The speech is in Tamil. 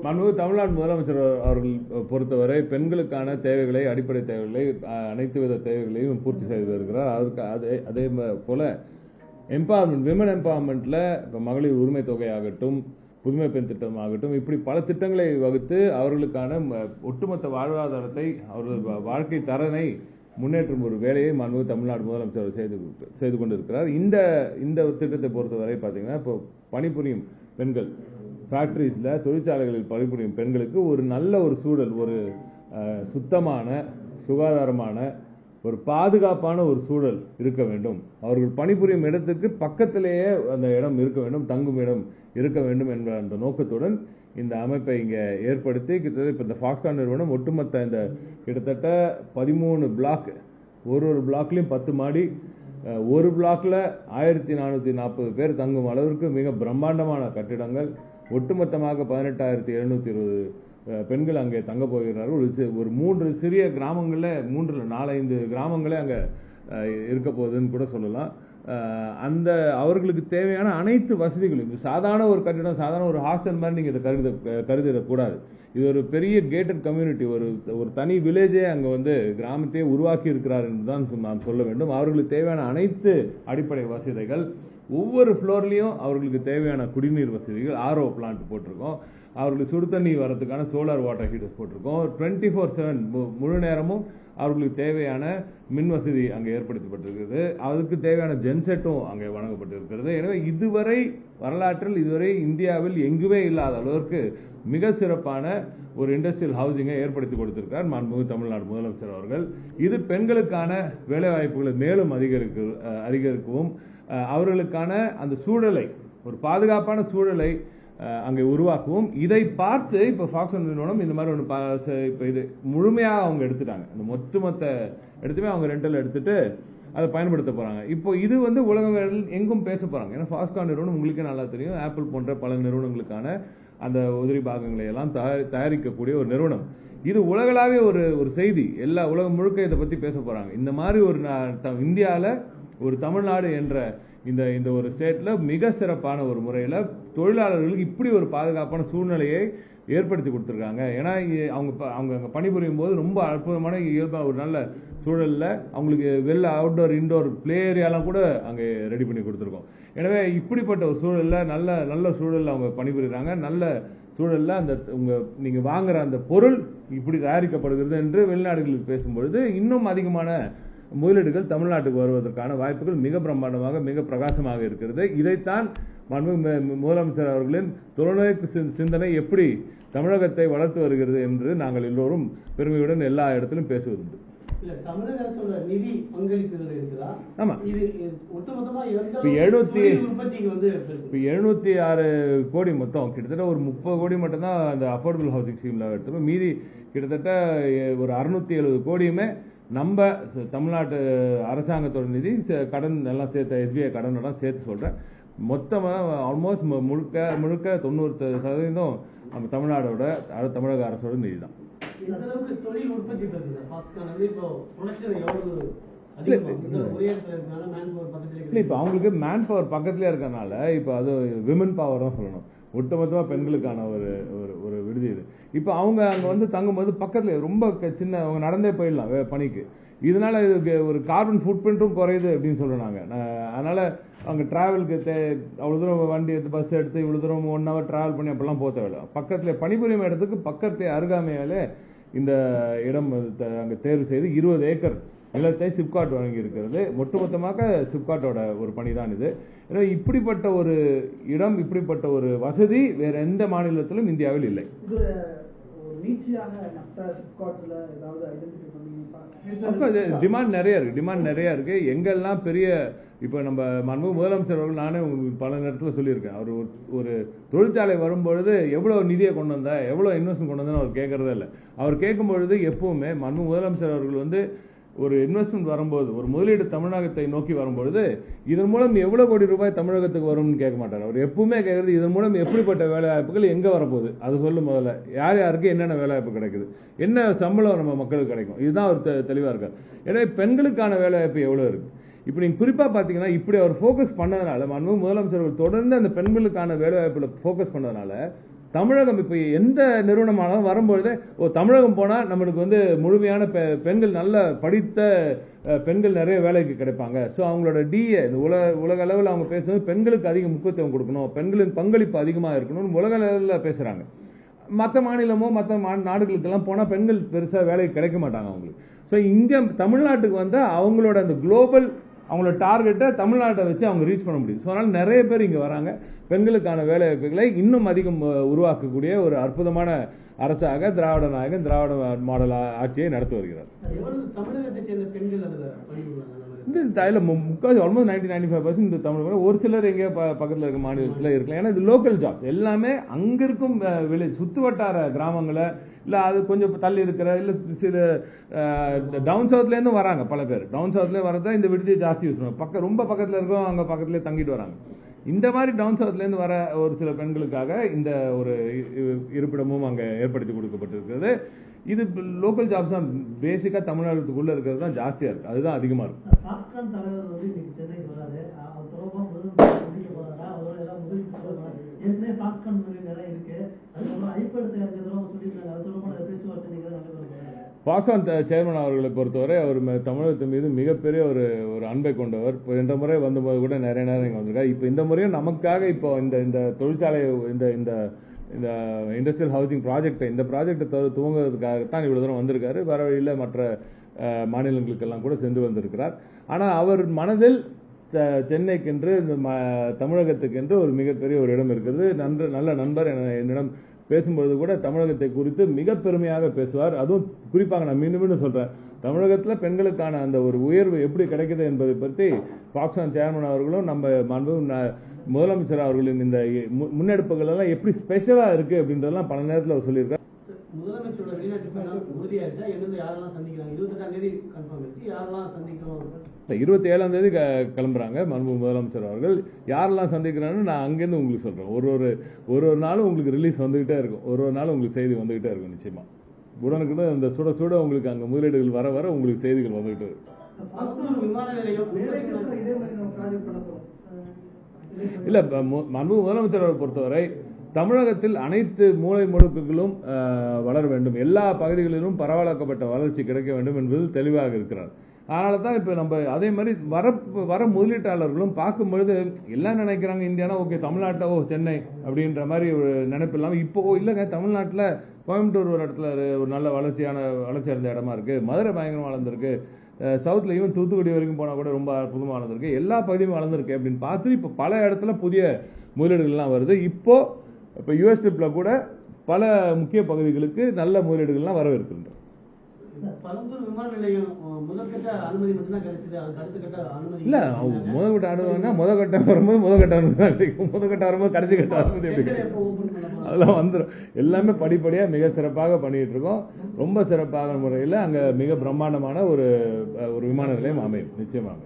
மாண்புமிகு தமிழ்நாடு முதலமைச்சர் அவர்கள் பொறுத்தவரை பெண்களுக்கான தேவைகளை, அடிப்படை தேவைகளை, அனைத்து வித தேவைகளையும் பூர்த்தி செய்து வருகிறார். அதற்கு அதே போல எம்பவர்மெண்ட், விமன் எம்பவர்மெண்ட்ல மகளிர் உரிமை தொகை ஆகட்டும், புதுமை பெண் திட்டம் ஆகட்டும், இப்படி பல திட்டங்களை வகுத்து அவர்களுக்கான ஒட்டுமொத்த வாழ்வாதாரத்தை, அவர்கள் வாழ்க்கை தரனை முன்னேற்றும் ஒரு வேலையை மாண்புமிகு தமிழ்நாடு முதலமைச்சர் செய்து கொண்டிருக்கிறார். இந்த திட்டத்தை பொறுத்தவரை பார்த்தீங்கன்னா, இப்போ பணிபுரியும் பெண்கள், ஃபேக்டரிஸ்ல, தொழிற்சாலைகளில் பணிபுரியும் பெண்களுக்கு ஒரு நல்ல ஒரு சூழல், ஒரு சுத்தமான, சுகாதாரமான, ஒரு பாதுகாப்பான ஒரு சூழல் இருக்க வேண்டும். அவர்கள் பணிபுரியும் இடத்துக்கு பக்கத்திலேயே அந்த இடம் இருக்க வேண்டும், தங்கும் இடம் இருக்க வேண்டும் என்ற அந்த நோக்கத்துடன் இந்த அமைப்பை இங்க ஏற்படுத்தி, கிட்டத்தட்ட இந்த ஃபாக்ஸ்கான் நிறுவனம் ஒட்டுமொத்த இந்த கிட்டத்தட்ட 13 பிளாக், ஒரு பிளாக்லயும் 10 மாடி, ஒரு பிளாக்ல 1440 பேர் தங்கும் அளவிற்கு மிக பிரம்மாண்டமான கட்டிடங்கள், ஒட்டுமொத்தமாக 18,720 பெண்கள் அங்கே தங்க போகிறார்கள். ஒரு 3 சிறிய கிராமங்கள்ல, 4-5 கிராமங்களே அங்க இருக்க போகுதுன்னு கூட சொல்லலாம். அந்த அவர்களுக்கு தேவையான அனைத்து வசதிகளும், சாதாரண ஒரு கட்டிடம், சாதாரண ஒரு ஹாஸ்டல் மாதிரி நீங்க இதை கருதிடக்கூடாது. இது ஒரு பெரிய கேட்டட் கம்யூனிட்டி, ஒரு தனி வில்லேஜே அங்க வந்து கிராமத்தையே உருவாக்கி இருக்கிறார் என்றுதான் நான் சொல்ல வேண்டும். அவர்களுக்கு தேவையான அனைத்து அடிப்படை வசதிகள், ஒவ்வொரு ஃப்ளோர்லயும் அவர்களுக்கு தேவையான குடிநீர் வசதிகள், ஆர்ஓ பிளான்ட் போட்டிருக்கோம். அவர்களுக்கு சுடு தண்ணி வரதுக்கான சோலார் வாட்டர் ஹீட்டர்ஸ் போட்டிருக்கோம். 24/7 முழு நேரமும் அவர்களுக்கு தேவையான மின் வசதி அங்கே ஏற்படுத்தப்பட்டிருக்கிறது. அதுக்கு தேவையான ஜென்செட்டும் அங்கே வழங்கப்பட்டிருக்கிறது. எனவே இதுவரை வரலாற்றில், இதுவரை இந்தியாவில் எங்குமே இல்லாத அளவிற்கு மிக சிறப்பான ஒரு இண்டஸ்ட்ரியல் ஹவுசிங்கை ஏற்படுத்தி கொடுத்திருக்கிறார் மாண்புமிகு தமிழ்நாடு முதலமைச்சர் அவர்கள். இது பெண்களுக்கான வேலைவாய்ப்புகளை மேலும் அதிகரிக்கவும், அவர்களுக்கான அந்த சூழலை, ஒரு பாதுகாப்பான சூழலை அங்கே உருவாக்குவோம். இதை பார்த்து இப்ப ஃபாக்ஸ்கான் நிறுவனம் இந்த மாதிரி ஒன்று இப்ப இது முழுமையாக அவங்க எடுத்துட்டாங்க. இந்த மொத்த எடுத்துமே அவங்க ரெண்டல் எடுத்துட்டு அதை பயன்படுத்த போறாங்க. இப்போ இது வந்து உலகம் எங்கும் பேச போறாங்க. ஏன்னா ஃபாக்ஸ்கான் நிறுவனம் உங்களுக்கே நல்லா தெரியும், ஆப்பிள் போன்ற பல நிறுவனங்களுக்கான அந்த உதிரி பாகங்களை எல்லாம் தயாரிக்கக்கூடிய ஒரு நிறுவனம். இது உலகளாவிய ஒரு செய்தி, எல்லா உலகம் முழுக்க இதை பத்தி பேச போறாங்க. இந்த மாதிரி ஒரு இந்தியால ஒரு தமிழ்நாடு என்ற இந்த ஒரு ஸ்டேட்ல மிக சிறப்பான ஒரு முறையில தொழிலாளர்களுக்கு இப்படி ஒரு பாதுகாப்பான சூழ்நிலையை ஏற்படுத்தி கொடுத்திருக்காங்க. ஏன்னா அவங்க அங்க பணிபுரியும் போது ரொம்ப அற்புதமான இயல்பா ஒரு நல்ல சூழல்ல அவங்களுக்கு வெளில அவுட்டோர், இன்டோர் பிளே ஏரியாலாம் கூட அங்கே ரெடி பண்ணி கொடுத்துருக்கோம். எனவே இப்படிப்பட்ட ஒரு சூழல்ல நல்ல சூழல்ல அவங்க பணிபுரிகிறாங்க. நல்ல சூழல்ல அந்த நீங்க வாங்குற அந்த பொருள் இப்படி தயாரிக்கப்படுகிறது என்று வெளிநாடுகளில் பேசும்பொழுது இன்னும் அதிகமான முதலீடுகள் தமிழ்நாட்டுக்கு வருவதற்கான வாய்ப்புகள் மிக பிரம்மாண்டமாக, மிக பிரகாசமாக இருக்கிறது. இதைத்தான் முதலமைச்சர் அவர்களின் தொலைநோக்கு சிந்தனை எப்படி தமிழகத்தை வளர்த்து வருகிறது என்று நாங்கள் எல்லோரும் பெருமையுடன் எல்லா இடத்திலும் பேசுவதுண்டு. தமிழக அரசோட நிதி பங்களிப்புகள் இருக்குதா? ஆமா, இது ஒட்டுமொத்தமா 706 கோடி மொத்தம், கிட்டத்தட்ட ஒரு 30 கோடி மட்டும் தான் அந்த அஃபோர்டபுள் ஹவுசிங் ஸ்கீம்ல எடுத்தோம். மீதி கிட்டத்தட்ட ஒரு 670 கோடியுமே நம்ம தமிழ்நாட்டு அரசாங்கத்தோட நிதி, கடன் எல்லாம் சேர்த்து, எஸ்பிஐ கடன் எல்லாம் சேர்த்து சொல்றேன். மொத்தமா ஆல்மோஸ்ட் முழுக்க 90% நம்ம தமிழ்நாடோட, தமிழக அரசோட நிதி தான். இப்ப அவங்களுக்கு மேன் பவர் பக்கத்திலே இருக்கனால, இப்ப அது விமன் பவர் தான் சொல்லணும். ஒட்டுமொத்தமா பெண்களுக்கான ஒரு விடுதி இது. இப்ப அவங்க அங்க வந்து தங்கும்போது பக்கத்துல ரொம்ப சின்ன, அவங்க நடந்தே போயிடலாம் பணிக்கு. இதனால இதுக்கு ஒரு கார்பன் ஃபுட் பிரிண்ட்டும் குறையுது அப்படின்னு சொல்றாங்க. அதனால அவங்க டிராவலுக்கு அவ்வளவு தூரம் வண்டி எடுத்து, பஸ் எடுத்து இவ்வளவு தூரம் 1 hour டிராவல் பண்ணி அப்பெல்லாம் போக தேவையில்லை. பக்கத்துல பணிபுரியும் இடத்துக்கு பக்கத்தை அருகாமையாலே இந்த இடம் அங்க தேர்வு செய்து 20 ஏக்கர் நிலத்தை சிப்காட் வழங்கி இருக்கிறது. ஒட்டுமொத்தமாக சிப்காட்டோட ஒரு பணி தான் இது. எனவே இப்படிப்பட்ட ஒரு இடம், இப்படிப்பட்ட ஒரு வசதி வேற எந்த மாநிலத்திலும் இந்தியாவில் இல்லை. டிமாண்ட் நிறைய இருக்கு. எங்கெல்லாம் பெரிய, இப்ப நம்ம மாண்புமிகு முதலமைச்சர் அவர்கள், நானே உங்களுக்கு பல நேரத்தில் சொல்லியிருக்கேன், அவர் ஒரு தொழிற்சாலை வரும்பொழுது எவ்வளவு நிதியை கொண்டு வந்தா, எவ்வளவு இன்வெஸ்ட்மெண்ட் கொண்டு வந்தா அவர் கேட்கறதே இல்லை. அவர் கேட்கும் பொழுது எப்பவுமே மாண்புமிகு முதலமைச்சர் அவர்கள் வந்து ஒரு இன்வெஸ்ட்மெண்ட் வரும்போது, ஒரு முதலீடு தமிழகத்தை நோக்கி வரும்பொழுது இதன் மூலம் எவ்வளவு கோடி ரூபாய் தமிழகத்துக்கு வரும்னு கேட்க மாட்டார். அவர் எப்பவுமே கேட்கறது, இதன் மூலம் எப்படிப்பட்ட வேலை வாய்ப்புகள் எங்க வரப்போகுது, அது சொல்லும். முதல்ல யாருக்கு என்னென்ன வேலை வாய்ப்பு கிடைக்குது, என்ன சம்பளம் நம்ம மக்களுக்கு கிடைக்கும், இதுதான் அவர் தெளிவா இருக்கார். எனவே பெண்களுக்கான வேலை வாய்ப்பு எவ்வளவு இருக்கு. இப்ப நீங்க குறிப்பா பாத்தீங்கன்னா, இப்படி அவர் போக்கஸ் பண்ணதுனால, மாண்புமிகு முதலமைச்சர்கள் தொடர்ந்து அந்த பெண்களுக்கான வேலை வாய்ப்புல போக்கஸ் பண்ணதுனால தமிழகம் இப்போ எந்த நிறுவனமானாலும் வரும்பொழுதே தமிழகம் போனால் நம்மளுக்கு வந்து முழுமையான பெண்கள் நல்ல படித்த பெண்கள் நிறைய வேலைக்கு கிடைப்பாங்க. ஸோ அவங்களோட டிஏ உலக அளவில் அவங்க பேசுறது பெண்களுக்கு அதிக முக்கியத்துவம் கொடுக்கணும், பெண்களின் பங்களிப்பு அதிகமாக இருக்கணும்னு உலக அளவில் பேசுகிறாங்க. மற்ற மாநிலமோ மற்ற நாடுகளுக்கெல்லாம் போனால் பெண்கள் பெருசாக வேலைக்கு கிடைக்க மாட்டாங்க அவங்களுக்கு. ஸோ இங்கே தமிழ்நாட்டுக்கு வந்து அவங்களோட அந்த குளோபல் அவங்களோட டார்கெட்டை தமிழ்நாட்டை வச்சு அவங்க ரீச் பண்ண முடியும். ஸோ அதனால் நிறைய பேர் இங்கே வராங்க. பெண்களுக்கான வேலை வாய்ப்புகளை இன்னும் அதிகம் உருவாக்கக்கூடிய ஒரு அற்புதமான அரசாக திராவிட நாயகன் திராவிட மாடல் ஆட்சியை நடத்தி வருகிறார். முக்கால் ஆல்மோஸ்ட் 95% இந்த தமிழ், ஒரு சிலர் எங்கேயோ பக்கத்தில் இருக்க மாநிலத்தில் இருக்கலாம். ஏன்னா இது லோக்கல் ஜாப்ஸ் எல்லாமே அங்கே இருக்கும் வில்லேஜ் சுற்று வட்டார கிராமங்களை இல்லை அது கொஞ்சம் தள்ளி இருக்கிற இல்லை சில டவுன் சவுத்லேருந்து வராங்க. பல பேர் டவுன் சவுத்லேயே வரதான் இந்த விடுதியை ஜாஸ்தி யூஸ் பண்ணுவாங்க. ரொம்ப பக்கத்தில் இருக்கோம் அங்கே பக்கத்துலேயே தங்கிட்டு வராங்க. இந்த மாதிரி டவுன் சவுத்லேருந்து வர ஒரு சில பெண்களுக்காக இந்த ஒரு இருப்பிடமும் அங்கே ஏற்படுத்தி கொடுக்கப்பட்டிருக்கிறது. இது லோக்கல் ஜாப்ஸ் தான் பேசிக்காக தமிழ்நாட்டுக்குள்ளே இருக்கிறது தான் ஜாஸ்தியாக இருக்குது, அதுதான் அதிகமாக இருக்கும். பாக்ஸான் சேர்மன் அவர்களை பொறுத்தவரை அவர் தமிழகத்தின் மீது மிகப்பெரிய ஒரு அன்பை கொண்டவர். இப்போ இந்த முறை வந்தபோது கூட நிறைய நேரம் இங்கே வந்திருக்காரு. இப்போ இந்த முறையும் நமக்காக இப்போ இந்த தொழிற்சாலை இந்த இண்டஸ்ட்ரியல் ஹவுசிங் ப்ராஜெக்டை இந்த ப்ராஜெக்டை துவங்குவதற்காகத்தான் இவ்வளவு தூரம் வந்திருக்காரு. வர வழியில் மற்ற மாநிலங்களுக்கெல்லாம் கூட சென்று வந்திருக்கிறார். ஆனால் அவர் மனதில் சென்னைக்கென்று இந்த தமிழகத்துக்கென்று ஒரு மிகப்பெரிய ஒரு இடம் இருக்கிறது. நல்ல நண்பர் என்னிடம் பேசும்பொழுது கூட தமிழகத்தை குறித்து மிக பெருமையாக பேசுவார். அதுவும் குறிப்பாக நான் மீண்டும் சொல்றேன், தமிழகத்தில் பெண்களுக்கான அந்த ஒரு உயர்வு எப்படி கிடைக்குது என்பதை பற்றி பாக்ஸான் சேர்மன் அவர்களும் நம்ம முதலமைச்சர் அவர்களின் இந்த முன்னெடுப்புகள் எல்லாம் எப்படி ஸ்பெஷலா இருக்கு அப்படின்றதெல்லாம் பல நேரத்தில் அவர் சொல்லியிருக்காரு. முதலமைச்சரோட வெளிநாட்டு பயணம் உறுதியாச்சா? எந்தெந்த யாரெல்லாம் சந்திக்கிறாங்க? 28ஆம் தேதி கன்ஃபார்ம் ஆச்சு. யாரெல்லாம் சந்திக்கிறோம்? 27ஆம் தேதி கிளம்புறாங்க மாண்பு முதலமைச்சர் அவர்கள். யாரெல்லாம் சந்திக்கிறான்னு நான் அங்கேருந்து உங்களுக்கு சொல்றேன். ஒரு நாளும் உங்களுக்கு ரிலீஸ் வந்துகிட்டே இருக்கும், ஒரு நாளும் உங்களுக்கு செய்தி வந்துகிட்டே இருக்கும். நிச்சயமா உடனுக்குள்ள இந்த சுட உங்களுக்கு அங்க முதலீடுகள் வர உங்களுக்கு செய்திகள் வந்துகிட்டு இருக்கும். இல்ல மாண்பு முதலமைச்சர் அவரை பொறுத்தவரை தமிழகத்தில் அனைத்து மூலை முடுக்குகளும் வளர வேண்டும், எல்லா பகுதிகளிலும் பரவலாக்கப்பட்ட வளர்ச்சி கிடைக்க வேண்டும் என்பதில் தெளிவாக இருக்கிறார். அதனால தான் இப்போ நம்ம அதே மாதிரி வர முதலீட்டாளர்களும் பார்க்கும்பொழுது எல்லாம் நினைக்கிறாங்க இந்தியானா ஓகே தமிழ்நாட்டை சென்னை அப்படின்ற மாதிரி ஒரு நினைப்பு இல்லாமல் இப்போ இல்லைங்க, தமிழ்நாட்டில் கோயம்புத்தூர் ஒரு இடத்துல ஒரு நல்ல வளர்ச்சி அடைந்த இடமா இருக்கு, மதுரை பயங்கரமாக வளர்ந்துருக்கு, சவுத்தில் ஈவன் தூத்துக்குடி வரைக்கும் போனால் கூட ரொம்ப அற்புதமாக வளர்ந்துருக்கு, எல்லா பகுதியும் வளர்ந்துருக்கு அப்படின்னு பார்த்து இப்போ பல இடத்துல புதிய முதலீடுகள்லாம் வருது. இப்போ யூஎஸ் ட்ரிப்பில் கூட பல முக்கிய பகுதிகளுக்கு நல்ல முதலீடுகள்லாம் வரவிருக்கின்றன. பரந்தூர் விமான நிலையம் முதற்கட்ட அனுமதி மட்டும்தான் கிடைச்சது, அதுக்கு அடுத்த கட்ட அனுமதி இல்ல. முதற்கட்ட அனுமதினா முதற்கட்டம் வரும்போது முதற்கட்ட அனுமதி தான் கிடைக்கும், முதற்கட்ட வரும்போது கடைசி கட்ட அனுமதி எப்படி கிடைக்கும்? அதெல்லாம் வந்துடும். எல்லாமே படிப்படியா மிக சிறப்பாக பண்ணிட்டு இருக்கோம். ரொம்ப சிறப்பான முறையில் அங்க மிக பிரம்மாண்டமான ஒரு விமான நிலையம் அமையும், நிச்சயமாக.